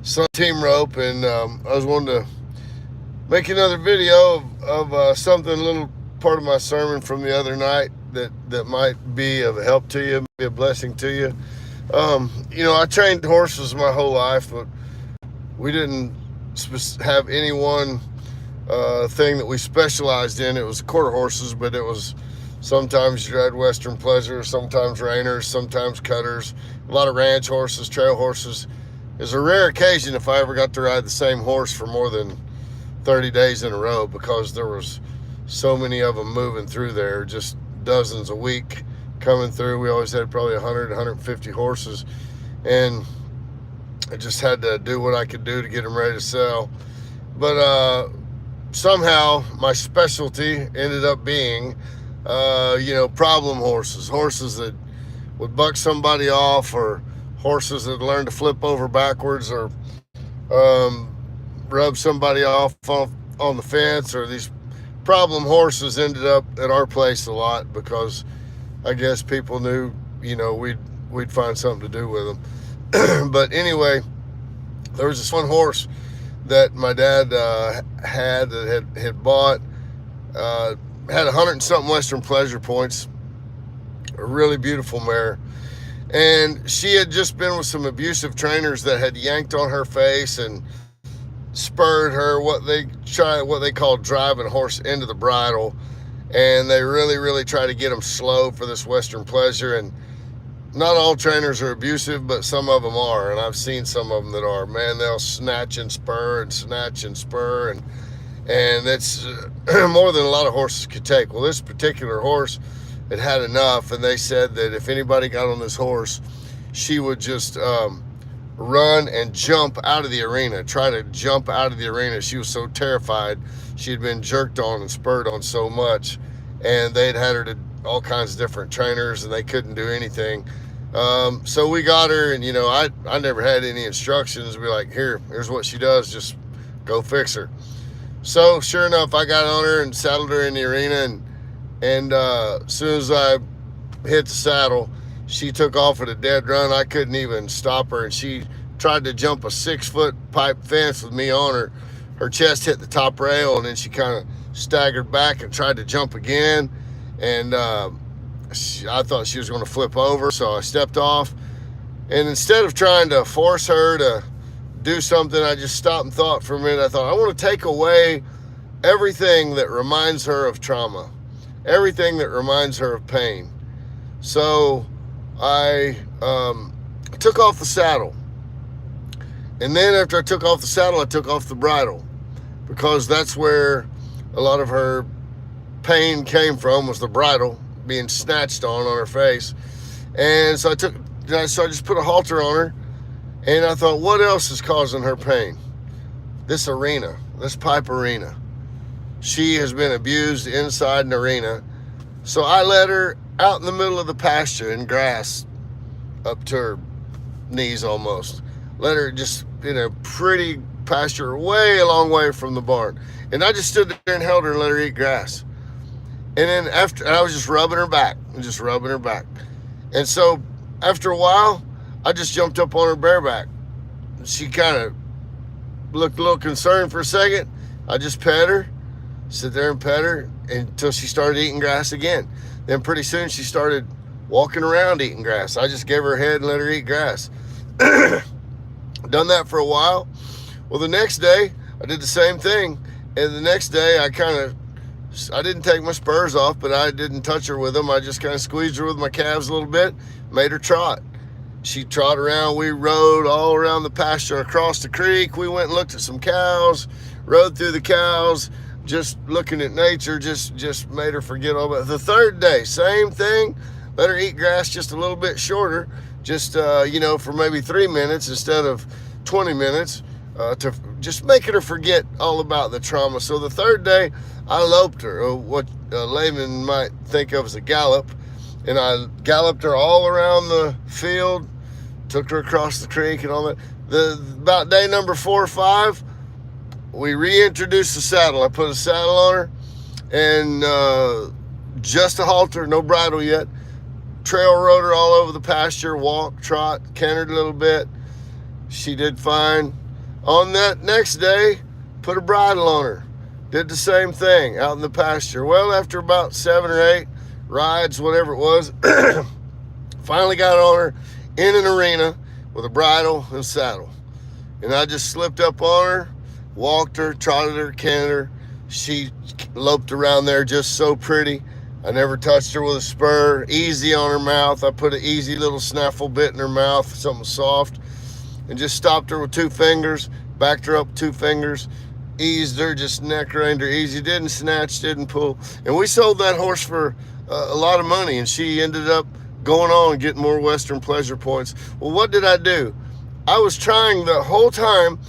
So team rope, and I was wanting to make another video of something, a little part of my sermon from the other night that might be of help to you, be a blessing to you. I trained horses my whole life, but we didn't have any one thing that we specialized in. It was quarter horses, but it was sometimes you had Western Pleasure, sometimes Rainers, sometimes Cutters, a lot of ranch horses, trail horses. It was a rare occasion if I ever got to ride the same horse for more than 30 days in a row because there was so many of them moving through there, just dozens a week coming through. We always had probably 100, 150 horses, and I just had to do what I could do to get them ready to sell. But somehow my specialty ended up being, problem horses that would buck somebody off, or horses that learned to flip over backwards, or rub somebody off on the fence, or these problem horses ended up at our place a lot because I guess people knew, we'd find something to do with them. But anyway, there was this one horse that my dad had that had bought, had 100 and something Western Pleasure points, a really beautiful mare. And she had just been with some abusive trainers that had yanked on her face and spurred her, what they call driving a horse into the bridle. And they really try to get them slow for this Western Pleasure. And not all trainers are abusive, but some of them are. And I've seen some of them that are. Man, they'll snatch and spur and snatch and spur. And it's more than a lot of horses could take. Well, this particular horse had enough, and they said that if anybody got on this horse, she would just run and jump out of the arena, try to jump out of the arena. She was so terrified. She had been jerked on and spurred on so much, and they'd had her to all kinds of different trainers, and they couldn't do anything. So we got her, and I never had any instructions. We were like, here's what she does, just go fix her. So sure enough, I got on her and saddled her in the arena, and as soon as I hit the saddle, she took off at a dead run. I couldn't even stop her, and she tried to jump a 6-foot pipe fence with me on her. Her chest hit the top rail, and then she kind of staggered back and tried to jump again. And I thought she was going to flip over, so I stepped off. And instead of trying to force her to do something, I just stopped and thought for a minute. I thought, I want to take away everything that reminds her of trauma, everything that reminds her of pain. So I took off the saddle. And then after I took off the saddle, I took off the bridle, because that's where a lot of her pain came from, was the bridle being snatched on her face. And so I just put a halter on her, and I thought, what else is causing her pain? This arena, this pipe arena. She has been abused inside an arena. So I let her out in the middle of the pasture in grass up to her knees almost. Let her just in a pretty pasture way a long way from the barn. And I just stood there and held her and let her eat grass. And then I was just rubbing her back and just rubbing her back. And so after a while, I just jumped up on her bareback. She kind of looked a little concerned for a second. I just pet her, sit there and pet her until she started eating grass again. Then pretty soon she started walking around eating grass. I just gave her a head and let her eat grass. Done that for a while. Well, the next day I did the same thing. And the next day I didn't take my spurs off, but I didn't touch her with them. I just kind of squeezed her with my calves a little bit, made her trot. She trotted around. We rode all around the pasture, across the creek. We went and looked at some cows, rode through the cows, just looking at nature, just made her forget all about it. The third day, same thing. Let her eat grass just a little bit shorter, just, for maybe 3 minutes instead of 20 minutes, to just making her forget all about the trauma. So the third day, I loped her, what a layman might think of as a gallop, and I galloped her all around the field, took her across the creek and all that. About day number 4 or 5, we reintroduced the saddle. I put a saddle on her, and just a halter, no bridle yet. Trail rode her all over the pasture, walked, trot, cantered a little bit. She did fine. On that next day, put a bridle on her. Did the same thing out in the pasture. Well, after about 7 or 8 rides, whatever it was, finally got on her in an arena with a bridle and saddle. And I just slipped up on her, walked her, trotted her, canted her. She loped around there just so pretty. I never touched her with a spur. Easy on her mouth. I put an easy little snaffle bit in her mouth, something soft, and just stopped her with 2 fingers, backed her up with 2 fingers, eased her, just neck reined her easy, didn't snatch, didn't pull. And we sold that horse for a lot of money, and she ended up going on and getting more Western pleasure points. Well, what did I do? I was trying the whole time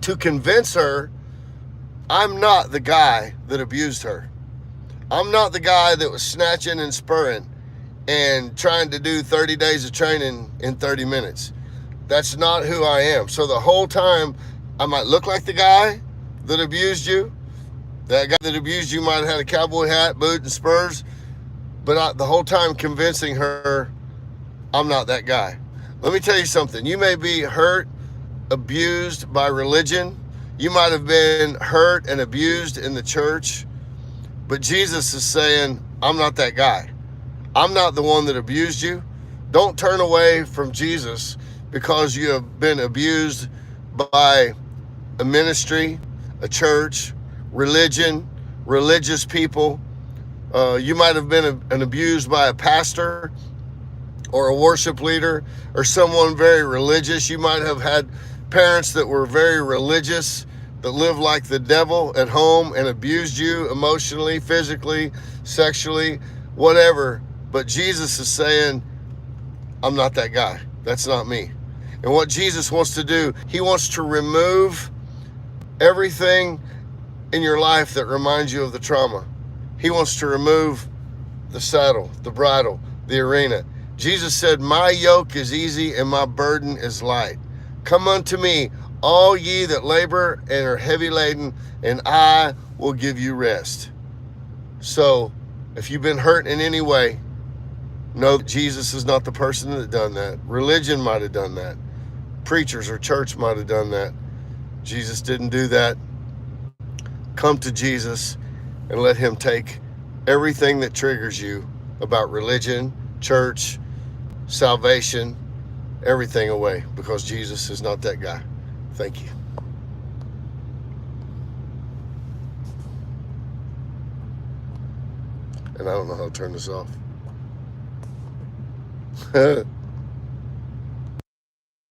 to convince her I'm not the guy that abused her. I'm not the guy that was snatching and spurring and trying to do 30 days of training in 30 minutes. That's not who I am. So the whole time, I might look like the guy that abused you. That guy that abused you might have had a cowboy hat, boot, and spurs. But the whole time convincing her I'm not that guy. Let me tell you something. You may be hurt, abused by religion. You might have been hurt and abused in the church. But Jesus is saying, I'm not that guy. I'm not the one that abused you. Don't turn away from Jesus because you have been abused by a ministry, a church, religion, religious people. You might have been abused by a pastor or a worship leader or someone very religious. You might have had parents that were very religious, that lived like the devil at home and abused you emotionally, physically, sexually, whatever. But Jesus is saying, I'm not that guy. That's not me. And what Jesus wants to do, he wants to remove everything in your life that reminds you of the trauma. He wants to remove the saddle, the bridle, the arena. Jesus said, my yoke is easy and my burden is light. Come unto me, all ye that labor and are heavy laden, and I will give you rest. So if you've been hurt in any way, know that Jesus is not the person that done that. Religion might have done that. Preachers or church might have done that. Jesus didn't do that. Come to Jesus and let him take everything that triggers you about religion, church, salvation, everything away, because Jesus is not that guy. Thank you. And I don't know how to turn this off.